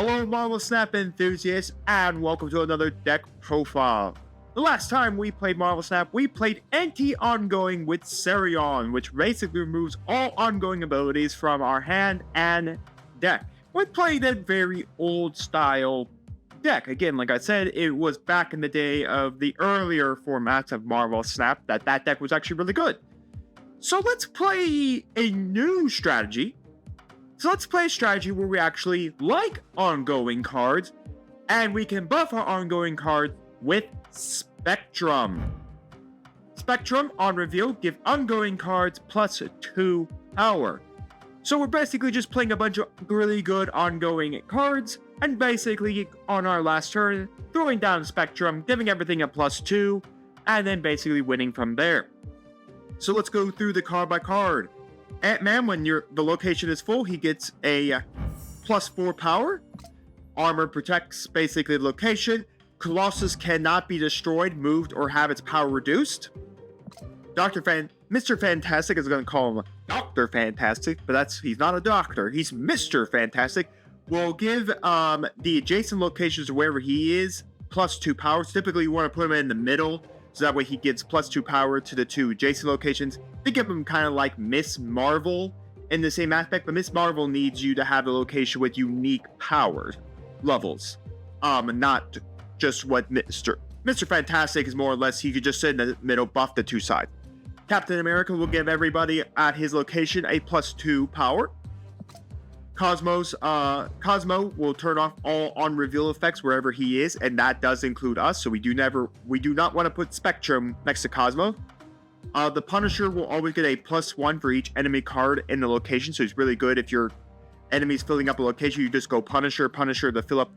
Hello Marvel Snap enthusiasts, and welcome to another deck profile. The last time we played Marvel Snap, we played Anti-Ongoing with Sauron, which basically removes all ongoing abilities from our hand and deck. We played a very old style deck. Again, like I said, it was back in the day of the earlier formats of Marvel Snap that deck was actually really good. So let's play a new strategy. So let's play a strategy where we actually like ongoing cards, and we can buff our ongoing cards with Spectrum. Spectrum, on reveal, give ongoing cards +2 power. So we're basically just playing a bunch of really good ongoing cards, and basically, on our last turn, throwing down Spectrum, giving everything a +2, and then basically winning from there. So let's go through the card by card. Ant-Man, when the location is full, he gets a +4 power. Armor protects basically the location. Colossus cannot be destroyed, moved, or have its power reduced. Mr. Fantastic is going to call him Dr. Fantastic, but he's not a doctor. He's Mr. Fantastic. Will give the adjacent locations wherever he is +2 powers. Typically, you want to put him in the middle, so that way he gets +2 power to the 2 adjacent locations. Think of him kind of like Miss Marvel in the same aspect, but Miss Marvel needs you to have a location with unique power levels. Not just what Mr. Fantastic is more or less, he could just sit in the middle, buff the 2 sides. Captain America will give everybody at his location a +2 power. Cosmo will turn off all on reveal effects wherever he is, and that does include us, so we do not want to put Spectrum next to Cosmo. The Punisher will always get a +1 for each enemy card in the location, so it's really good if your enemy's filling up a location, you just go Punisher to fill up,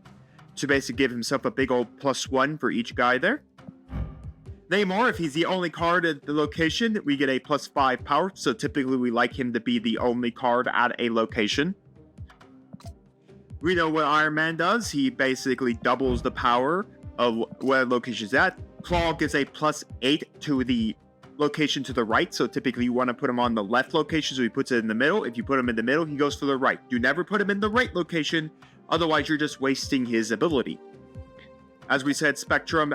to basically give himself a big old +1 for each guy there. Namor, if he's the only card at the location, we get a +5 power, so typically we like him to be the only card at a location. We know what Iron Man does. He basically doubles the power of where the location is at. Claw gives a +8 to the location to the right, so typically you want to put him on the left location, so he puts it in the middle. If you put him in the middle, he goes to the right. You never put him in the right location, otherwise you're just wasting his ability. As we said, Spectrum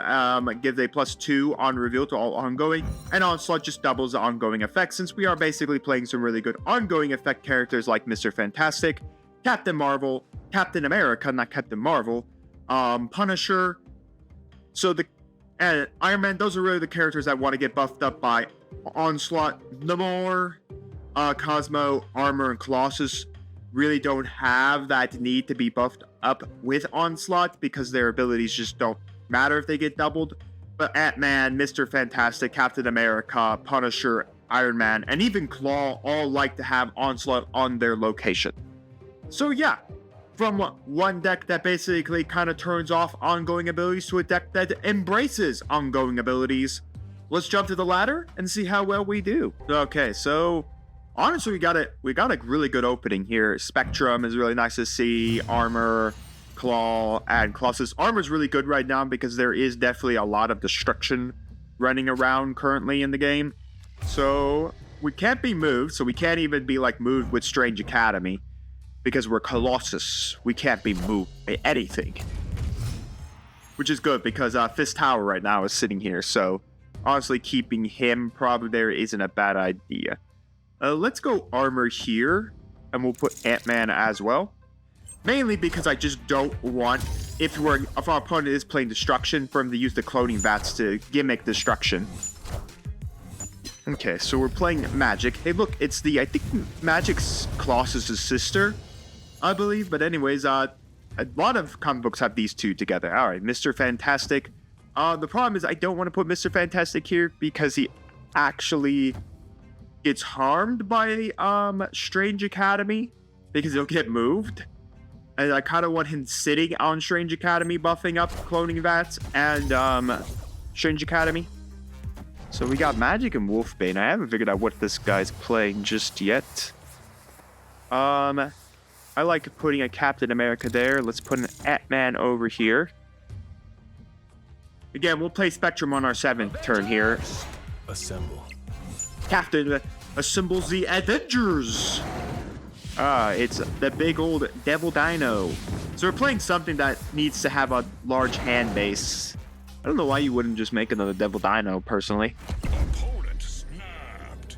gives a +2 on reveal to all ongoing, and Onslaught just doubles the ongoing effect, since we are basically playing some really good ongoing effect characters like Mr. Fantastic, Captain America, not Captain Marvel, Punisher, and Iron Man. Those are really the characters that want to get buffed up by Onslaught. Namor, Cosmo, Armor, and Colossus really don't have that need to be buffed up with Onslaught because their abilities just don't matter if they get doubled. But Ant-Man, Mr. Fantastic, Captain America, Punisher, Iron Man, and even Claw all like to have Onslaught on their location. So yeah, from one deck that basically kind of turns off ongoing abilities to a deck that embraces ongoing abilities, let's jump to the ladder and see how well we do. Okay, so honestly, we got a really good opening here. Spectrum is really nice to see. Armor, Claw, and Colossus. Armor is really good right now because there is definitely a lot of destruction running around currently in the game. So we can't be moved, so we can't even be like moved with Strange Academy. Because we're Colossus, we can't be moved by anything. Which is good, because Fist Tower right now is sitting here, so honestly, keeping him probably there isn't a bad idea. Let's go Armor here, and we'll put Ant-Man as well. Mainly because I just don't want, if our opponent is playing Destruction, for him to use the cloning bats to gimmick Destruction. Okay, so we're playing Magic. Hey, look, it's I think Magic's Colossus' sister, I believe. But anyways, a lot of comic books have these two together. All right, Mr. Fantastic. The problem is I don't want to put Mr. Fantastic here because he actually gets harmed by Strange Academy because he'll get moved. And I kind of want him sitting on Strange Academy, buffing up Cloning Vats and Strange Academy. So we got Magic and Wolfbane. I haven't figured out what this guy's playing just yet. I like putting a Captain America there. Let's put an Ant-Man over here. Again, we'll play Spectrum on our 7th turn here. Assemble. Captain assembles the Avengers. It's the big old Devil Dino. So we're playing something that needs to have a large hand base. I don't know why you wouldn't just make another Devil Dino, personally. Opponent snapped.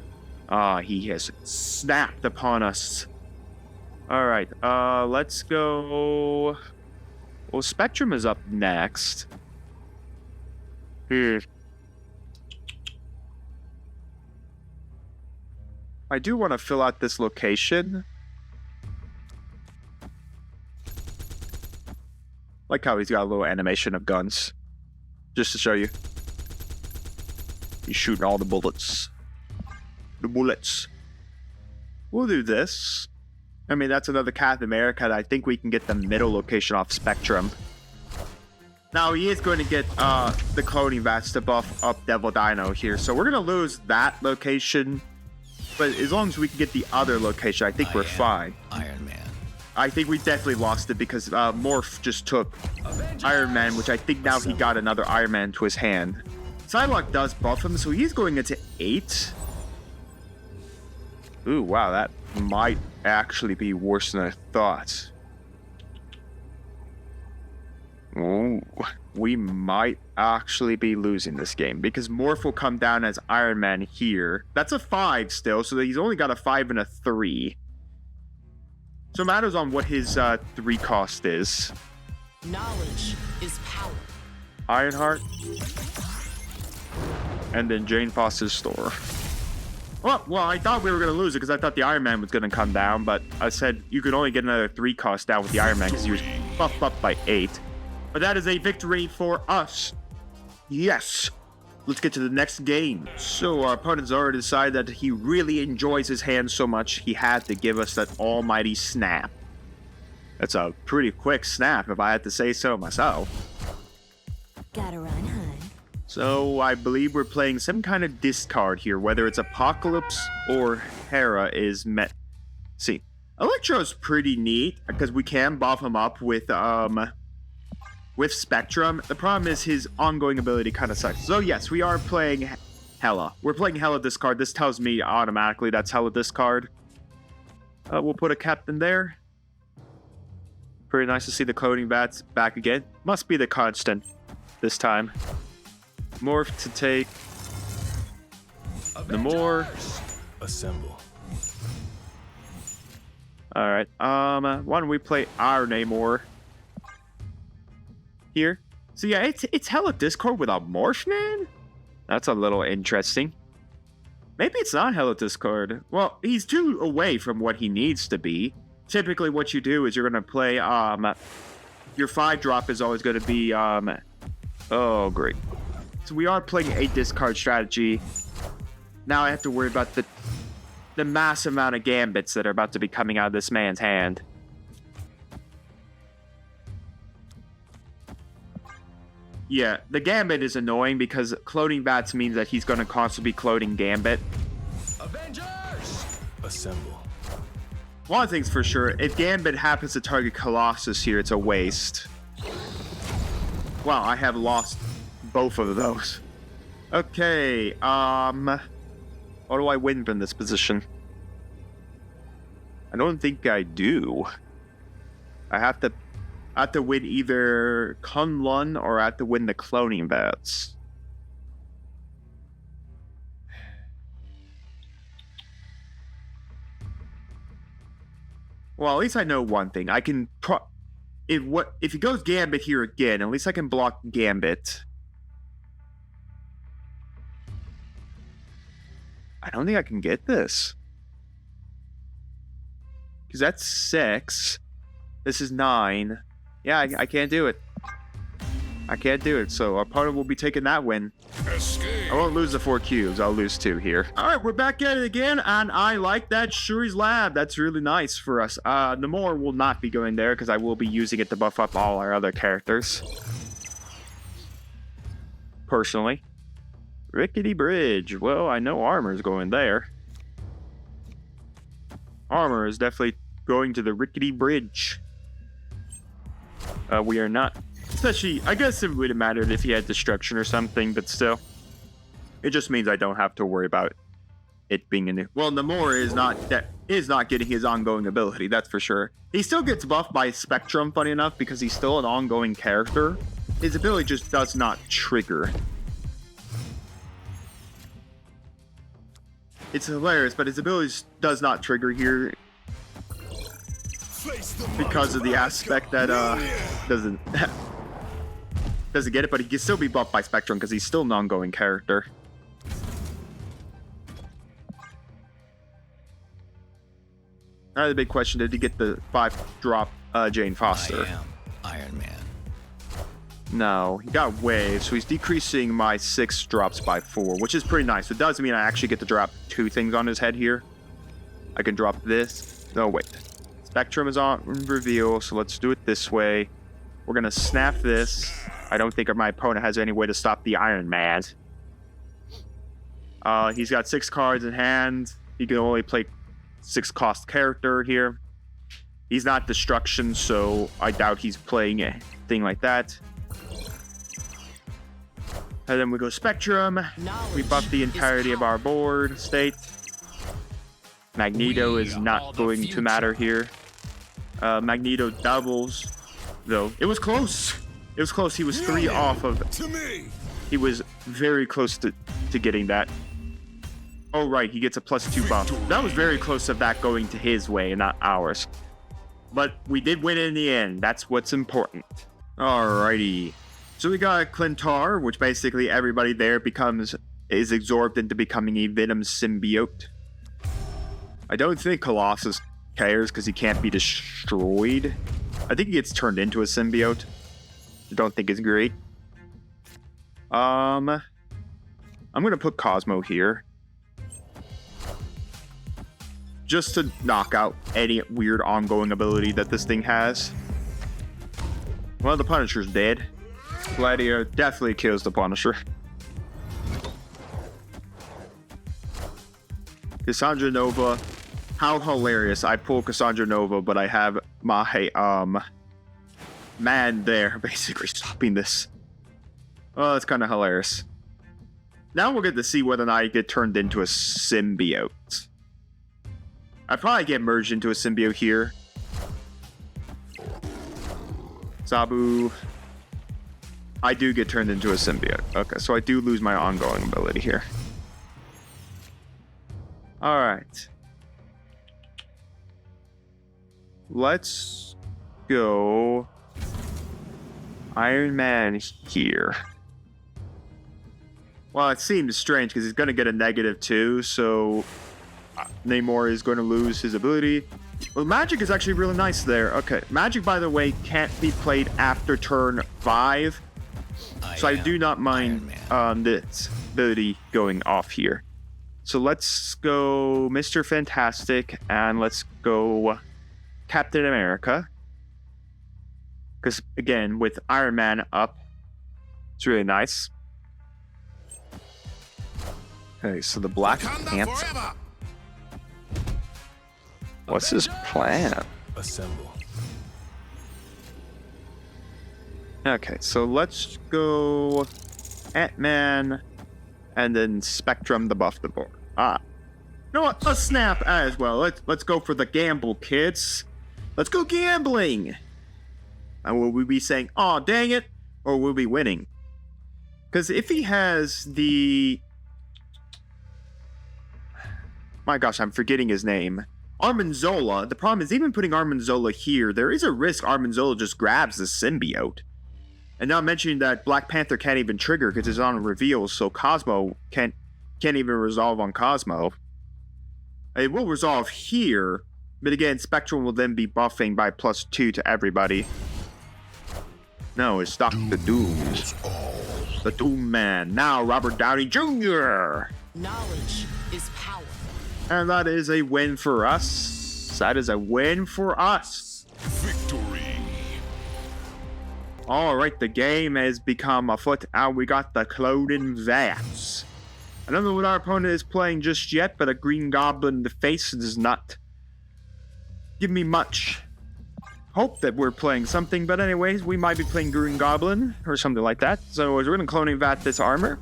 Ah, he has snapped upon us. Alright, let's go... Well, Spectrum is up next. I do want to fill out this location. Like how he's got a little animation of guns. Just to show you. He's shooting all the bullets. The bullets. We'll do this. I mean, that's another Captain America. I think we can get the middle location off Spectrum. Now, he is going to get the cloning vats to buff up Devil Dino here. So we're going to lose that location. But as long as we can get the other location, I think we're fine. Iron Man. I think we definitely lost it because Morph just took Iron Man, which I think now he got another Iron Man to his hand. Psylocke does buff him, so he's going into 8. Ooh, wow, that might actually be worse than I thought. Ooh, we might actually be losing this game because Morph will come down as Iron Man here. That's a 5 still, so he's only got a 5 and a 3. So it matters on what his 3 cost is. Knowledge is power. Ironheart. And then Jane Foster's store. Well, I thought we were going to lose it because I thought the Iron Man was going to come down, but I said you could only get another 3 cost down with the Iron Man because he was buffed up by 8. But that is a victory for us. Yes. Let's get to the next game. So our opponent's already decided that he really enjoys his hand so much, he had to give us that almighty snap. That's a pretty quick snap, if I had to say so myself. Gotta run, hun. So I believe we're playing some kind of discard here, whether it's Apocalypse or Hera is met. See, Electro's pretty neat because we can buff him up with Spectrum. The problem is his ongoing ability kind of sucks. So yes, we are playing Hela. We're playing Hela discard. This tells me automatically that's Hela discard. We'll put a captain there. Pretty nice to see the cloning bats back again. Must be the constant this time. Morph to take the more. Assemble. Alright, why don't we play our Namor here? So yeah, it's Hela discard without Morph, man? That's a little interesting. Maybe it's not Hela discard. Well, he's too away from what he needs to be. Typically what you do is you're gonna play your 5-drop is always gonna be oh great. So we are playing a discard strategy. Now I have to worry about the massive amount of gambits that are about to be coming out of this man's hand. Yeah, the gambit is annoying because cloning bats means that he's going to constantly be cloning gambit. Avengers! Assemble. One thing's for sure, if gambit happens to target Colossus here, it's a waste. Wow, I have lost both of those. Okay, how do I win from this position? I don't think I do. I have to win either Kunlun or I have to win the cloning bats. Well, at least I know one thing. I can if he goes Gambit here again, at least I can block Gambit. I don't think I can get this. Because that's 6. This is 9. Yeah, I can't do it. I can't do it, so our opponent will be taking that win. Escape. I won't lose the 4 cubes, I'll lose 2 here. Alright, we're back at it again, and I like that Shuri's Lab. That's really nice for us. Namor will not be going there, because I will be using it to buff up all our other characters. Personally. Rickety Bridge. Well, I know Armor's going there. Armor is definitely going to the Rickety Bridge. We are not. Especially, I guess it would have mattered if he had destruction or something, but still. It just means I don't have to worry about it being a new. Well, Namor is not getting his ongoing ability, that's for sure. He still gets buffed by Spectrum, funny enough, because he's still an ongoing character. His ability just does not trigger. It's hilarious, but his ability does not trigger here because of the aspect that doesn't get it, but he can still be buffed by Spectrum because he's still an ongoing character. Now the big question, did he get the 5-drop Jane Foster? I am Iron Man. No, he got waves, so he's decreasing my 6 drops by 4, which is pretty nice. It does mean I actually get to drop 2 things on his head here. I can drop this. No, wait. Spectrum is on reveal, so let's do it this way. We're going to snap this. I don't think my opponent has any way to stop the Iron Man. He's got 6 cards in hand. He can only play 6-cost character here. He's not destruction, so I doubt he's playing anything like that. And then we go Spectrum. We buff the entirety of our board state. Magneto is not going to matter here. Magneto doubles, though. It was close. It was close. He was 3 off of. He was very close to getting that. Oh, right. He gets a +2 buff. That was very close of that going to his way and not ours. But we did win in the end. That's what's important. Alrighty. So we got Clintar, which basically everybody there is absorbed into becoming a Venom symbiote. I don't think Colossus cares because he can't be destroyed. I think he gets turned into a symbiote. I don't think it's great. I'm gonna put Cosmo here, just to knock out any weird ongoing ability that this thing has. Well, the Punisher's dead. Gladiator definitely kills the Punisher. Cassandra Nova. How hilarious. I pull Cassandra Nova, but I have my man there basically stopping this. Oh, that's kind of hilarious. Now we'll get to see whether or not I get turned into a symbiote. I probably get merged into a symbiote here. Sabu. I do get turned into a symbiote. Okay, so I do lose my ongoing ability here. Alright. Let's go Iron Man here. Well, it seems strange because he's going to get a -2, so Namor is going to lose his ability. Well, magic is actually really nice there. Okay, magic, by the way, can't be played after turn 5. So I do not mind this ability going off here. So let's go Mr. Fantastic and let's go Captain America. Because, again, with Iron Man up, it's really nice. Okay, so the Black Panther. What's his plan? Assemble. Okay, so let's go Ant-Man and then Spectrum the buff the board. You know what? Let's snap as well. Let's go for the gamble, kids. Let's go gambling. And will we be saying, "Oh, dang it," or will we be winning? Because if he has the... My gosh, I'm forgetting his name. Armanzola. The problem is, even putting Armanzola here, there is a risk Armanzola just grabs the symbiote. And not mentioning that Black Panther can't even trigger because it's on reveal, so Cosmo can't even resolve on Cosmo. It will resolve here, but again, Spectrum will then be buffing by +2 to everybody. No, it's Dr. Doom. The Doom Man. Now Robert Downey Jr. Knowledge is power. And that is a win for us. That is a win for us. Victory. Alright, the game has become afoot, and we got the clothing vats. I don't know what our opponent is playing just yet, but a Green Goblin face does not give me much hope that we're playing something. But anyways, we might be playing Green Goblin or something like that. So we're going to cloning vat this armor.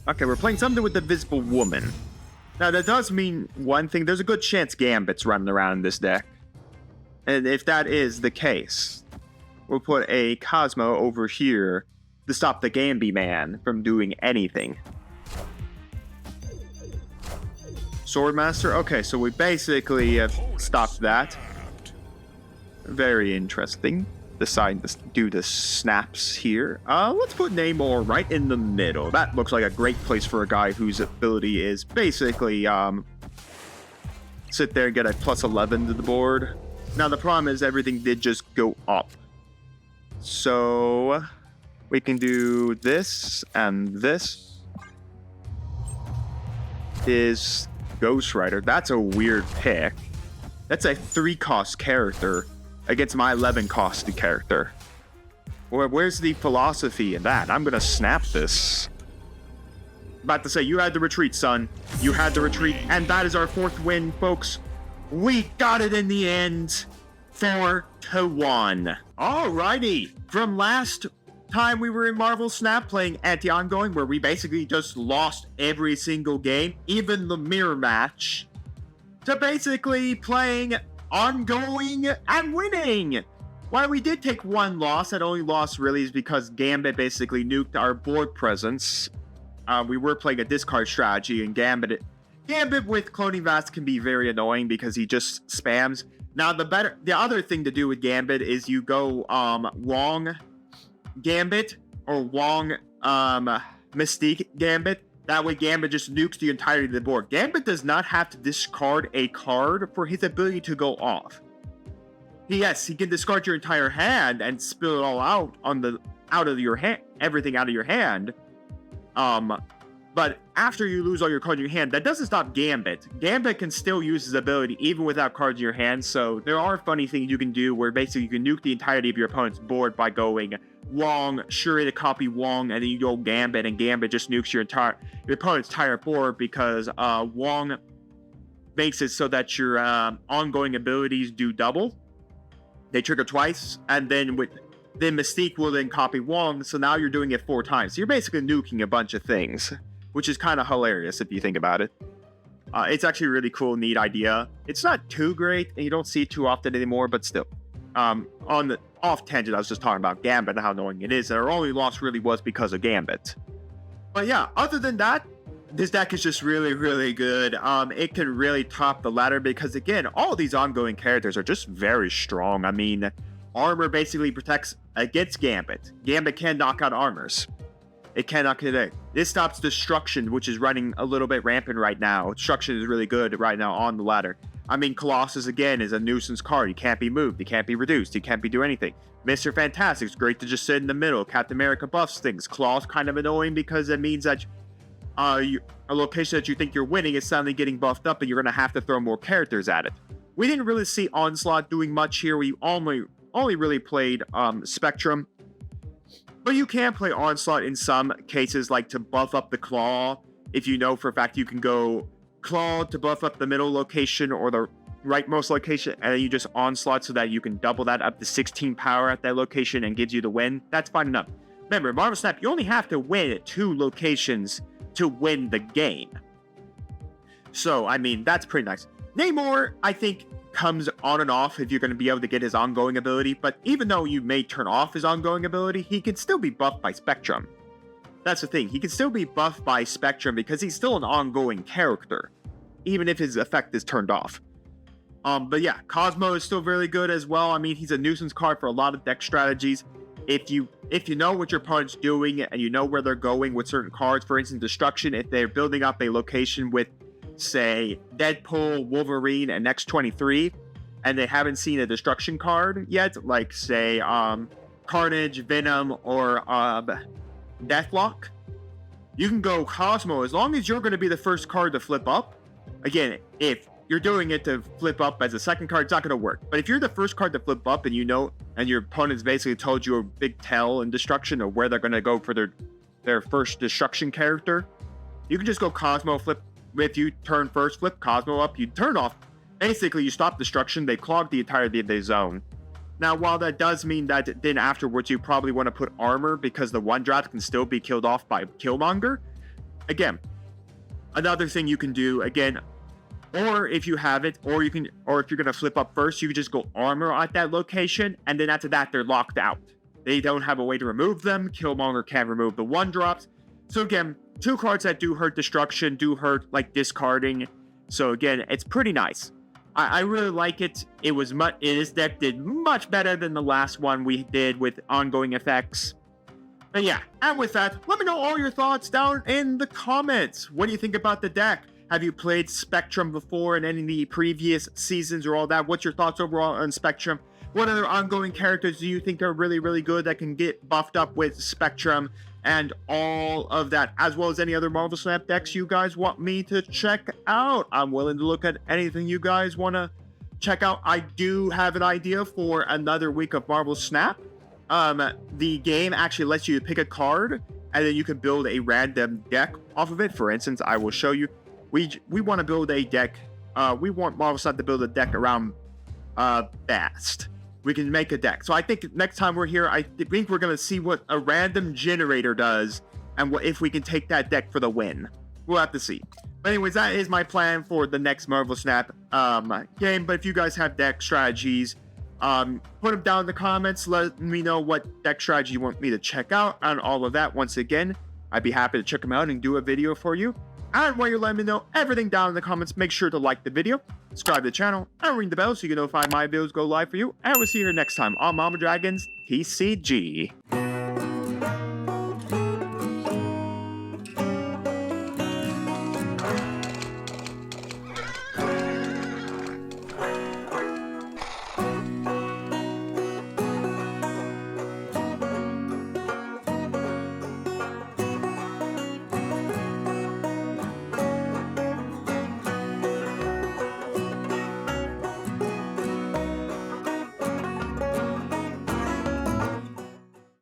Okay, we're playing something with the Visible Woman. Now, that does mean one thing. There's a good chance Gambit's running around in this deck. And if that is the case, we'll put a Cosmo over here to stop the Gambi man from doing anything. Swordmaster? Okay, so we basically have stopped that. Very interesting. Decide to do the snaps here. Let's put Namor right in the middle. That looks like a great place for a guy whose ability is basically, sit there and get a plus 11 to the board. Now, the problem is everything did just go up. So, we can do this, and this is Ghost Rider. That's a weird pick. That's a 3-cost character against my 11-cost character. Where's the philosophy in that? I'm gonna snap this. About to say, you had to retreat, son. You had to retreat, and that is our 4th win, folks. We got it in the end. 4-1. Alrighty. From last time we were in Marvel Snap playing Anti-Ongoing, where we basically just lost every single game, even the mirror match, to basically playing Ongoing and winning. While we did take 1 loss, that only loss really is because Gambit basically nuked our board presence. We were playing a discard strategy, and Gambit with Cloning Vast can be very annoying because he just spams. Now, the other thing to do with Gambit is you go Wong Gambit or Wong Mystique Gambit. That way, Gambit just nukes the entirety of the board. Gambit does not have to discard a card for his ability to go off. Yes, he can discard your entire hand and spill it all out on out of your hand, everything out of your hand. But after you lose all your cards in your hand, that doesn't stop Gambit. Gambit can still use his ability even without cards in your hand. So there are funny things you can do where basically you can nuke the entirety of your opponent's board by going Wong, sure to copy Wong, and then you go Gambit, and Gambit just nukes your opponent's entire board because Wong makes it so that your ongoing abilities do double. They trigger twice, and then Mystique will then copy Wong, so now you're doing it 4 times. So you're basically nuking a bunch of things, which is kind of hilarious if you think about it. It's actually a really cool, neat idea. It's not too great, and you don't see it too often anymore, but still. On the off tangent, I was just talking about Gambit and how annoying it is, and our only loss really was because of Gambit. But yeah, other than that, this deck is just really, really good. It can really top the ladder because, again, all of these ongoing characters are just very strong. I mean, armor basically protects against Gambit. Gambit can knock out armors. It cannot connect. This stops destruction, which is running a little bit rampant right now. Destruction is really good right now on the ladder. I mean, Colossus, again, is a nuisance card. He can't be moved. He can't be reduced. He can't be do anything. Mr. Fantastic is great to just sit in the middle. Captain America buffs things. Claw's kind of annoying because it means that a location that you think you're winning is suddenly getting buffed up and you're going to have to throw more characters at it. We didn't really see Onslaught doing much here. We only really played Spectrum. But you can play Onslaught in some cases, like to buff up the Claw. If you know for a fact you can go Claw to buff up the middle location or the rightmost location, and then you just Onslaught so that you can double that up to 16 power at that location and gives you the win. That's fine enough. Remember, Marvel Snap, you only have to win at 2 locations to win the game. So, I mean, that's pretty nice. Namor, I think, comes on and off if you're going to be able to get his ongoing ability, but even though you may turn off his ongoing ability, he can still be buffed by Spectrum. That's the thing, he can still be buffed by Spectrum because he's still an ongoing character, even if his effect is turned off. But yeah, Cosmo is still really good as well. I mean, he's a nuisance card for a lot of deck strategies. If you know what your opponent's doing and you know where they're going with certain cards, for instance, Destruction, if they're building up a location with, say, Deadpool, Wolverine, and X-23, and they haven't seen a Destruction card yet, like, say, Carnage, Venom, or Deathlock, you can go Cosmo as long as you're going to be the first card to flip up. Again, if you're doing it to flip up as a second card, it's not going to work. But if you're the first card to flip up and you know, and your opponent's basically told you a big tell in Destruction or where they're going to go for their first Destruction character, you can just go Cosmo, flip. If you turn first, flip Cosmo up, you turn off. Basically, you stop Destruction, they clog the entirety of their zone. Now, while that does mean that then afterwards you probably want to put Armor because the one drop can still be killed off by Killmonger, again, Another thing you can do, again, or if you have it, or if you're gonna flip up first, you can just go armor at that location, and then after that, they're locked out. They don't have a way to remove them. Killmonger can't remove the 1-drops. So again, 2 cards that do hurt destruction, do hurt like discarding. So again, it's pretty nice. I really like it. This deck did much better than the last one we did with ongoing effects. But yeah, and with that, let me know all your thoughts down in the comments. What do you think about the deck? Have you played Spectrum before in any of the previous seasons or all that? What's your thoughts overall on Spectrum? What other ongoing characters do you think are really, really good that can get buffed up with Spectrum and all of that, as well as any other Marvel Snap decks you guys want me to check out? I'm willing to look at anything you guys want to check out. I do have an idea for another week of Marvel Snap. The game actually lets you pick a card, and then you can build a random deck off of it. For instance, I will show you. We want to build a deck. We want Marvel Snap to build a deck around Bast. We can make a deck. So I think next time we're here, I think we're going to see what a random generator does and if we can take that deck for the win. We'll have to see. But anyways, that is my plan for the next Marvel Snap game. But if you guys have deck strategies, put them down in the comments. Let me know what deck strategy you want me to check out and all of that. Once again, I'd be happy to check them out and do a video for you. And while you're letting me know everything down in the comments, make sure to like the video, subscribe to the channel, and ring the bell so you can notify my videos go live for you. And we'll see you here next time on Mama Dragon's TCG.